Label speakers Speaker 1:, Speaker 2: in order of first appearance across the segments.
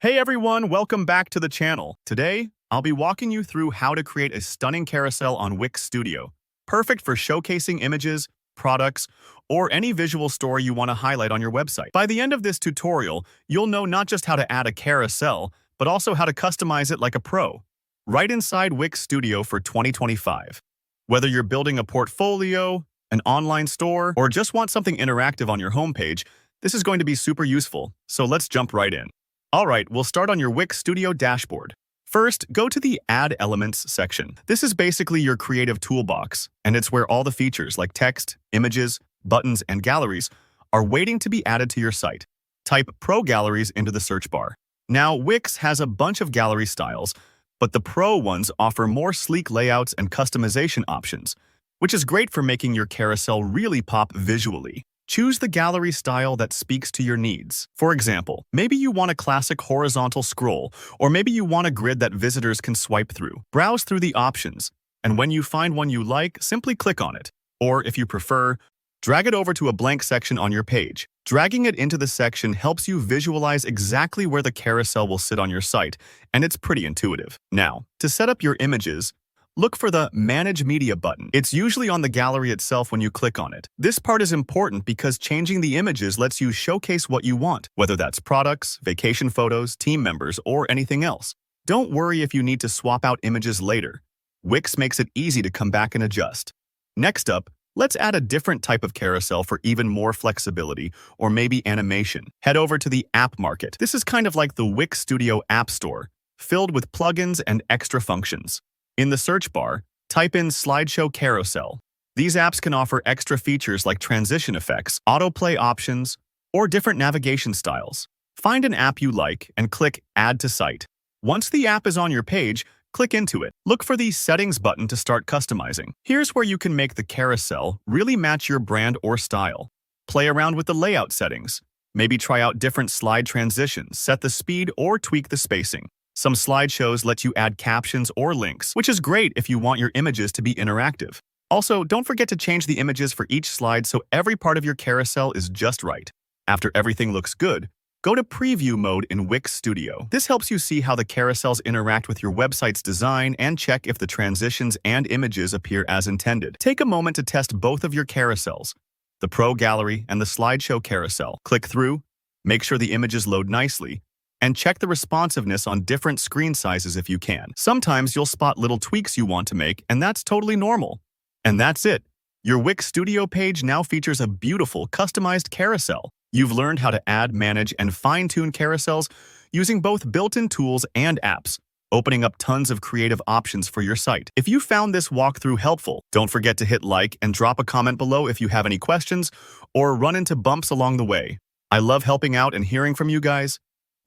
Speaker 1: Hey everyone, welcome back to the channel. Today, I'll be walking you through how to create a stunning carousel on Wix Studio. Perfect for showcasing images, products, or any visual story you want to highlight on your website. By the end of this tutorial, you'll know not just how to add a carousel, but also how to customize it like a pro. Right inside Wix Studio for 2025. Whether you're building a portfolio, an online store, or just want something interactive on your homepage, this is going to be super useful, so let's jump right in. Alright, we'll start on your Wix Studio dashboard. First, go to the Add Elements section. This is basically your creative toolbox, and it's where all the features like text, images, buttons, and galleries are waiting to be added to your site. Type Pro Galleries into the search bar. Now, Wix has a bunch of gallery styles, but the Pro ones offer more sleek layouts and customization options, which is great for making your carousel really pop visually. Choose the gallery style that speaks to your needs. For example, maybe you want a classic horizontal scroll, or maybe you want a grid that visitors can swipe through. Browse through the options, and when you find one you like, simply click on it. Or, if you prefer, drag it over to a blank section on your page. Dragging it into the section helps you visualize exactly where the carousel will sit on your site, and it's pretty intuitive. Now, to set up your images, look for the Manage Media button. It's usually on the gallery itself when you click on it. This part is important because changing the images lets you showcase what you want, whether that's products, vacation photos, team members, or anything else. Don't worry if you need to swap out images later. Wix makes it easy to come back and adjust. Next up, let's add a different type of carousel for even more flexibility, or maybe animation. Head over to the App Market. This is kind of like the Wix Studio App Store, filled with plugins and extra functions. In the search bar, type in Slideshow Carousel. These apps can offer extra features like transition effects, autoplay options, or different navigation styles. Find an app you like and click Add to Site. Once the app is on your page, click into it. Look for the Settings button to start customizing. Here's where you can make the carousel really match your brand or style. Play around with the layout settings. Maybe try out different slide transitions, set the speed, or tweak the spacing. Some slideshows let you add captions or links, which is great if you want your images to be interactive. Also, don't forget to change the images for each slide so every part of your carousel is just right. After everything looks good, go to Preview mode in Wix Studio. This helps you see how the carousels interact with your website's design and check if the transitions and images appear as intended. Take a moment to test both of your carousels, the Pro Gallery and the Slideshow Carousel. Click through, make sure the images load nicely, and check the responsiveness on different screen sizes if you can. Sometimes you'll spot little tweaks you want to make, and that's totally normal. And that's it. Your Wix Studio page now features a beautiful, customized carousel. You've learned how to add, manage, and fine-tune carousels using both built-in tools and apps, opening up tons of creative options for your site. If you found this walkthrough helpful, don't forget to hit like and drop a comment below if you have any questions or run into bumps along the way. I love helping out and hearing from you guys.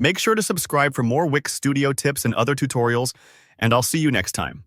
Speaker 1: Make sure to subscribe for more Wix Studio tips and other tutorials, and I'll see you next time.